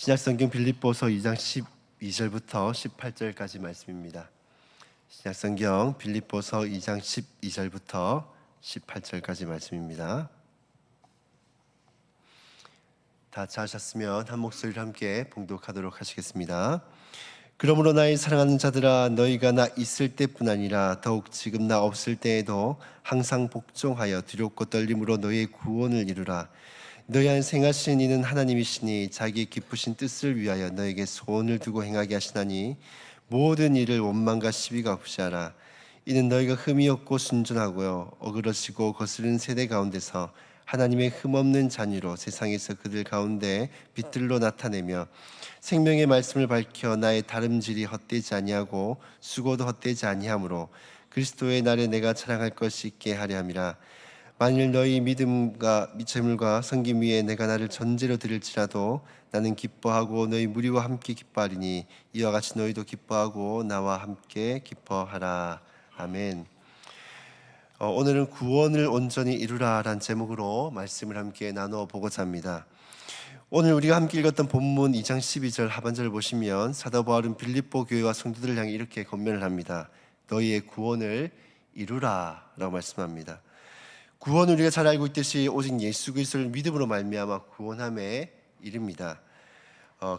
신약성경 빌립보서 2장 12절부터 18절까지 말씀입니다. 신약성경 빌립보서 2장 12절부터 18절까지 말씀입니다. 다 찾으셨으면 한 목소리로 함께 봉독하도록 하시겠습니다. 그러므로 나의 사랑하는 자들아, 너희가 나 있을 때뿐 아니라 더욱 지금 나 없을 때에도 항상 복종하여 두렵고 떨림으로 너희의 구원을 이루라. 너희 안에 행하신 이는 하나님이시니 자기의 기쁘신 뜻을 위하여 너에게 소원을 두고 행하게 하시나니 모든 일을 원망과 시비가 없이 하라. 이는 너희가 흠이 없고 순전하고요 어그러지고 거스른 세대 가운데서 하나님의 흠없는 자녀로 세상에서 그들 가운데 빛들로 나타내며 생명의 말씀을 밝혀 나의 다름질이 헛되지 아니하고 수고도 헛되지 아니하므로 그리스도의 날에 내가 자랑할 것이 있게 하려 함이라. 만일 너희 믿음과 미체물과 섬김 위에 내가 나를 전제로 드릴지라도 나는 기뻐하고 너희 무리와 함께 기뻐하리니 이와 같이 너희도 기뻐하고 나와 함께 기뻐하라. 아멘. 오늘은 구원을 온전히 이루라라는 제목으로 말씀을 함께 나누어 보고자 합니다. 오늘 우리가 함께 읽었던 본문 2장 12절 하반절을 보시면 사도 바울은 빌립보 교회와 성도들을 향해 이렇게 권면을 합니다. 너희의 구원을 이루라 라고 말씀합니다. 구원은 우리가 잘 알고 있듯이 오직 예수 그리스도를 믿음으로 말미암아 구원함에 이릅니다.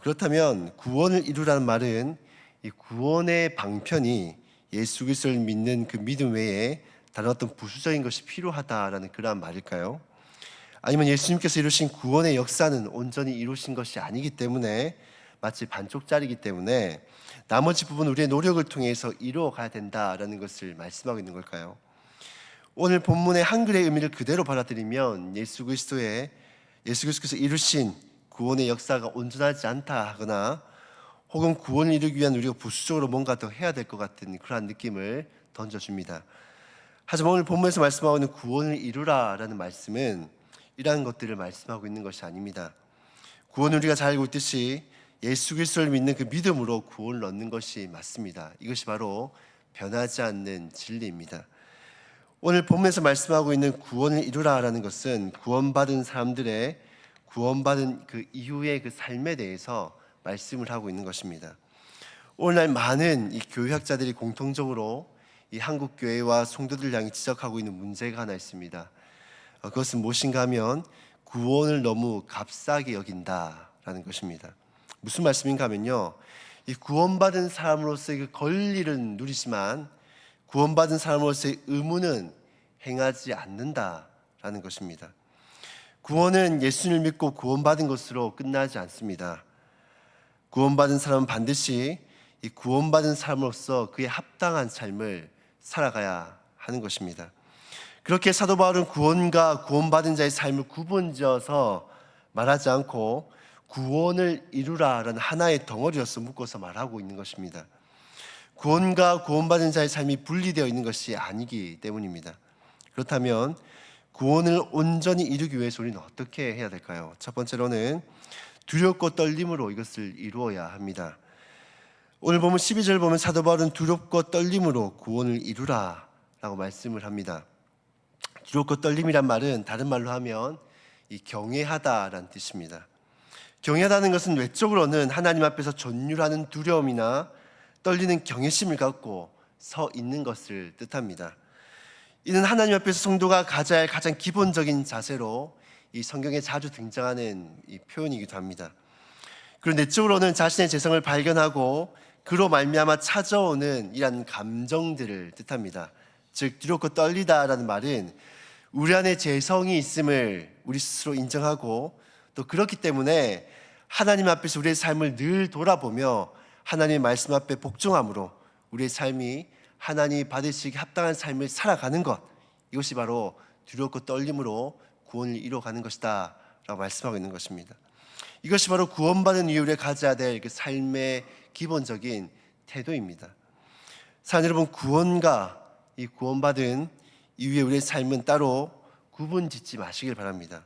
그렇다면 구원을 이루라는 말은 이 구원의 방편이 예수 그리스도를 믿는 그 믿음 외에 다른 어떤 부수적인 것이 필요하다라는 그러한 말일까요? 아니면 예수님께서 이루신 구원의 역사는 온전히 이루신 것이 아니기 때문에 마치 반쪽짜리이기 때문에 나머지 부분 우리의 노력을 통해서 이루어가야 된다라는 것을 말씀하고 있는 걸까요? 오늘 본문의 한글의 의미를 그대로 받아들이면 예수 그리스도께서 이루신 구원의 역사가 온전하지 않다 하거나 혹은 구원을 이루기 위한 우리가 부수적으로 뭔가 더 해야 될 것 같은 그러한 느낌을 던져줍니다. 하지만 오늘 본문에서 말씀하고 있는 구원을 이루라라는 말씀은 이러한 것들을 말씀하고 있는 것이 아닙니다. 구원은 우리가 잘 알고 있듯이 예수 그리스도를 믿는 그 믿음으로 구원을 얻는 것이 맞습니다. 이것이 바로 변하지 않는 진리입니다. 오늘 본문에서 말씀하고 있는 구원을 이루라라는 것은 구원받은 사람들의 구원받은 그 이후의 그 삶에 대해서 말씀을 하고 있는 것입니다. 오늘날 많은 이 교회학자들이 공통적으로 이 한국 교회와 성도들 향해 지적하고 있는 문제가 하나 있습니다. 그것은 무엇인가 하면 구원을 너무 값싸게 여긴다라는 것입니다. 무슨 말씀인가 하면요, 이 구원받은 사람으로서의 그 권리를 누리지만 구원받은 사람으로서의 의무는 행하지 않는다라는 것입니다. 구원은 예수님을 믿고 구원받은 것으로 끝나지 않습니다. 구원받은 사람은 반드시 이 구원받은 사람으로서 그에 합당한 삶을 살아가야 하는 것입니다. 그렇게 사도 바울은 구원과 구원받은 자의 삶을 구분지어서 말하지 않고 구원을 이루라라는 하나의 덩어리로서 묶어서 말하고 있는 것입니다. 구원과 구원받은 자의 삶이 분리되어 있는 것이 아니기 때문입니다. 그렇다면 구원을 온전히 이루기 위해서 우리는 어떻게 해야 될까요? 첫 번째로는 두렵고 떨림으로 이것을 이루어야 합니다. 오늘 보면 12절 보면 사도 바울은 두렵고 떨림으로 구원을 이루라 라고 말씀을 합니다. 두렵고 떨림이란 말은 다른 말로 하면 이 경외하다라는 뜻입니다. 경외하다는 것은 외적으로는 하나님 앞에서 존율하는 두려움이나 떨리는 경외심을 갖고 서 있는 것을 뜻합니다. 이는 하나님 앞에서 성도가 가져야 할 가장 기본적인 자세로 이 성경에 자주 등장하는 이 표현이기도 합니다. 그리고 내적으로는 자신의 재성을 발견하고 그로 말미암아 찾아오는 이러한 감정들을 뜻합니다. 즉 두렵고 떨리다라는 말은 우리 안에 재성이 있음을 우리 스스로 인정하고 또 그렇기 때문에 하나님 앞에서 우리의 삶을 늘 돌아보며 하나님의 말씀 앞에 복종함으로 우리의 삶이 하나님이 받으시기 합당한 삶을 살아가는 것, 이것이 바로 두렵고 떨림으로 구원을 이루어가는 것이다 라고 말씀하고 있는 것입니다. 이것이 바로 구원받은 이후에 가져야 될 그 삶의 기본적인 태도입니다. 사랑 여러분, 구원과 이 구원받은 이후에 우리의 삶은 따로 구분짓지 마시길 바랍니다.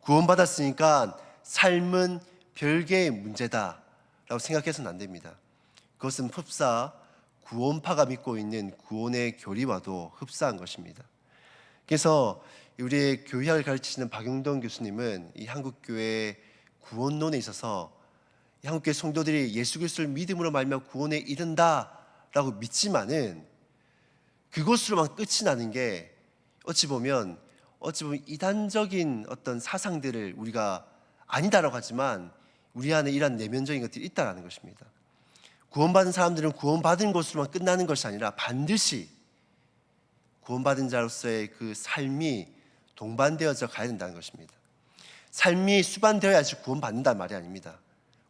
구원받았으니까 삶은 별개의 문제다 라고 생각해서는 안 됩니다. 그것은 흡사 구원파가 믿고 있는 구원의 교리와도 흡사한 것입니다. 그래서 우리의 교회학을 가르치시는 박용돈 교수님은 이 한국교회 구원론에 있어서 한국교회 성도들이 예수 그리스도를 믿음으로 말미암아 구원에 이른다라고 믿지만은 그것으로만 끝이 나는 게 어찌 보면 이단적인 어떤 사상들을 우리가 아니다라고 하지만 우리 안에 이러한 내면적인 것들이 있다라는 것입니다. 구원받은 사람들은 구원받은 것으로만 끝나는 것이 아니라 반드시 구원받은 자로서의 그 삶이 동반되어져 가야 된다는 것입니다. 삶이 수반되어야지 구원받는다는 말이 아닙니다.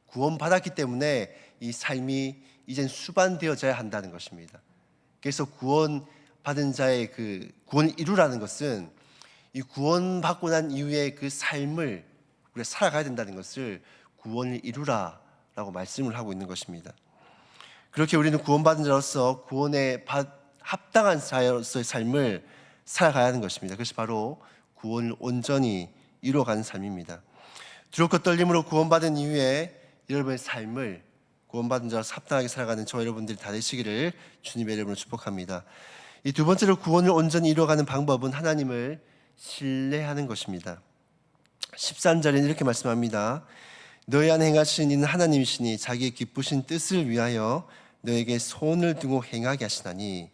구원받았기 때문에 이 삶이 이젠 수반되어져야 한다는 것입니다. 그래서 구원받은 자의 그 구원을 이루라는 것은 이 구원받고 난 이후에 그 삶을 우리가 살아가야 된다는 것을 구원을 이루라라고 말씀을 하고 있는 것입니다. 그렇게 우리는 구원받은 자로서 구원에 합당한 자로서의 삶을 살아가야 하는 것입니다. 그것이 바로 구원을 온전히 이루어가는 삶입니다. 두렵고 떨림으로 구원받은 이후에 여러분의 삶을 구원받은 자로서 합당하게 살아가는 저 여러분들이 다 되시기를 주님의 이름으로 축복합니다. 이 두 번째로 구원을 온전히 이루어가는 방법은 하나님을 신뢰하는 것입니다. 13절에는 이렇게 말씀합니다. 너희 안에 행하시는 이는 하나님이시니 자기의 기쁘신 뜻을 위하여 너에게 손을 두고 행하게 하시나니,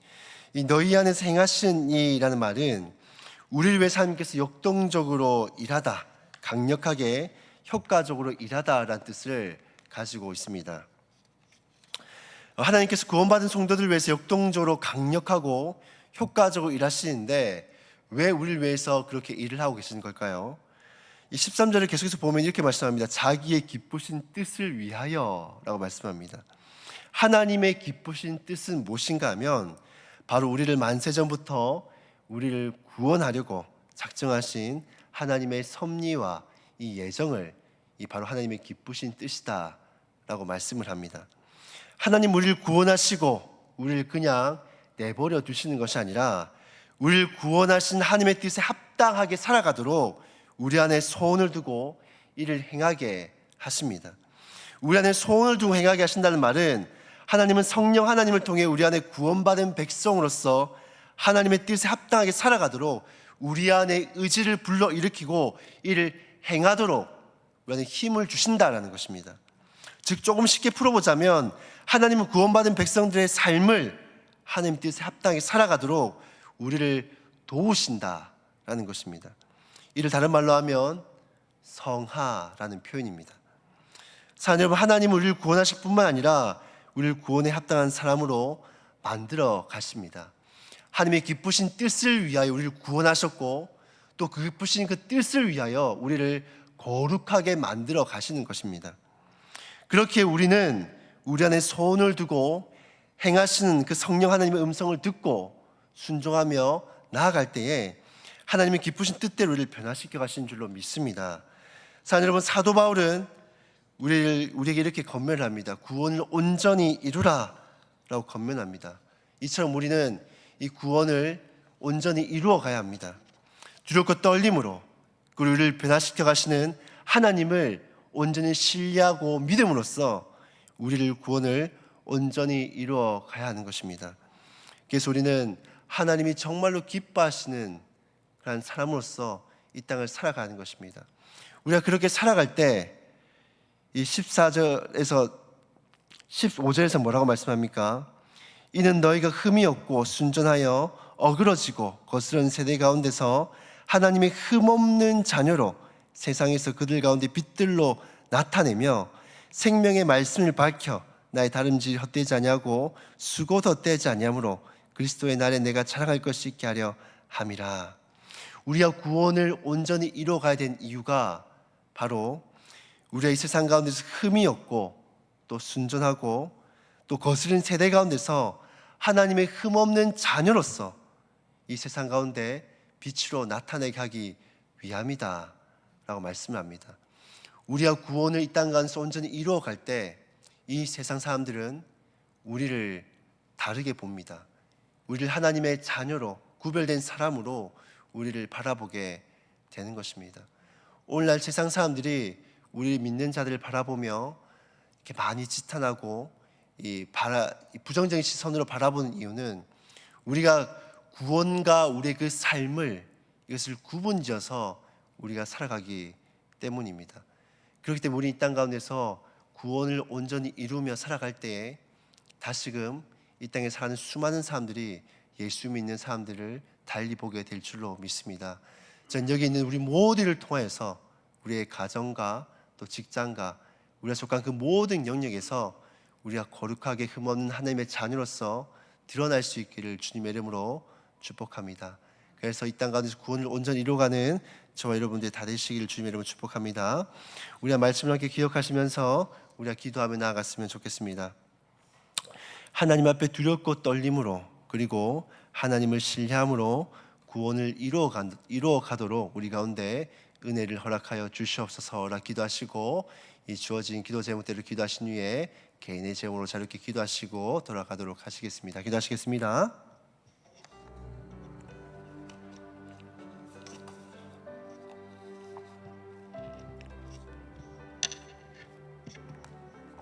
이 너희 안에서 행하시는 이라는 말은 우리를 위해서 하나님께서 역동적으로 일하다, 강력하게 효과적으로 일하다라는 뜻을 가지고 있습니다. 하나님께서 구원받은 성도들을 위해서 역동적으로 강력하고 효과적으로 일하시는데 왜 우리를 위해서 그렇게 일을 하고 계시는 걸까요? 이 13절을 계속해서 보면 이렇게 말씀합니다. 자기의 기쁘신 뜻을 위하여 라고 말씀합니다. 하나님의 기쁘신 뜻은 무엇인가 하면 바로 우리를 만세전부터 우리를 구원하려고 작정하신 하나님의 섭리와 이 예정을 이 바로 하나님의 기쁘신 뜻이다 라고 말씀을 합니다. 하나님 우리를 구원하시고 우리를 그냥 내버려 두시는 것이 아니라 우리를 구원하신 하나님의 뜻에 합당하게 살아가도록 우리 안에 소원을 두고 이를 행하게 하십니다. 우리 안에 소원을 두고 행하게 하신다는 말은 하나님은 성령 하나님을 통해 우리 안에 구원받은 백성으로서 하나님의 뜻에 합당하게 살아가도록 우리 안에 의지를 불러일으키고 이를 행하도록 우리 안에 힘을 주신다라는 것입니다. 즉 조금 쉽게 풀어보자면 하나님은 구원받은 백성들의 삶을 하나님 뜻에 합당하게 살아가도록 우리를 도우신다라는 것입니다. 이를 다른 말로 하면 성하라는 표현입니다. 사랑하는 여러분, 하나님은 우리를 구원하실 뿐만 아니라 우리를 구원에 합당한 사람으로 만들어 가십니다. 하나님의 기쁘신 뜻을 위하여 우리를 구원하셨고 또 그 기쁘신 그 뜻을 위하여 우리를 거룩하게 만들어 가시는 것입니다. 그렇게 우리는 우리 안에 소원을 두고 행하시는 그 성령 하나님의 음성을 듣고 순종하며 나아갈 때에 하나님의 기쁘신 뜻대로 우리를 변화시켜 가시는 줄로 믿습니다. 사랑하는 여러분, 사도 바울은 우리에게 이렇게 권면을 합니다. 구원을 온전히 이루라 라고 권면합니다. 이처럼 우리는 이 구원을 온전히 이루어 가야 합니다. 두렵고 떨림으로 우리를 변화시켜 가시는 하나님을 온전히 신뢰하고 믿음으로써 우리를 구원을 온전히 이루어 가야 하는 것입니다. 그래서 우리는 하나님이 정말로 기뻐하시는 그런 사람으로서 이 땅을 살아가는 것입니다. 우리가 그렇게 살아갈 때 이 14절에서 15절에서 뭐라고 말씀합니까? 이는 너희가 흠이 없고 순전하여 어그러지고 거스른 세대 가운데서 하나님의 흠없는 자녀로 세상에서 그들 가운데 빛들로 나타내며 생명의 말씀을 밝혀 나의 다름질 헛되지 아니하고 수고도 헛되지 아니하므로 그리스도의 날에 내가 자랑할 것이 있게 하려 함이라. 우리가 구원을 온전히 이루어가야 된 이유가 바로 우리가 이 세상 가운데서 흠이 없고 또 순전하고 또 거스른 세대 가운데서 하나님의 흠없는 자녀로서 이 세상 가운데 빛으로 나타내게 하기 위함이다 라고 말씀합니다. 우리가 구원을 이 땅 가운데서 온전히 이루어갈 때 이 세상 사람들은 우리를 다르게 봅니다. 우리를 하나님의 자녀로 구별된 사람으로 우리를 바라보게 되는 것입니다. 오늘날 세상 사람들이 우리 믿는 자들을 바라보며 이렇게 많이 지탄하고 이 부정적인 시선으로 바라보는 이유는 우리가 구원과 우리의 그 삶을 이것을 구분지어서 우리가 살아가기 때문입니다. 그렇기 때문에 우리 이 땅 가운데서 구원을 온전히 이루며 살아갈 때에 다시금 이 땅에 사는 수많은 사람들이 예수 믿는 사람들을 달리 보게 될 줄로 믿습니다. 전 여기 있는 우리 모두를 통해서 우리의 가정과 또 직장과 우리가 속한 그 모든 영역에서 우리가 거룩하게 흠없는 하나님의 자녀로서 드러날 수 있기를 주님의 이름으로 축복합니다. 그래서 이 땅 가운데서 구원을 온전히 이루어가는 저와 여러분들이 다 되시기를 주님의 이름으로 축복합니다. 우리가 말씀을 함께 기억하시면서 우리가 기도하며 나아갔으면 좋겠습니다. 하나님 앞에 두렵고 떨림으로 그리고 하나님을 신뢰함으로 구원을 이루어가도록 우리 가운데 은혜를 허락하여 주시옵소서라 기도하시고, 이 주어진 기도 제목대로 기도하신 후에 개인의 제목으로 자유롭게 기도하시고 돌아가도록 하시겠습니다. 기도하시겠습니다.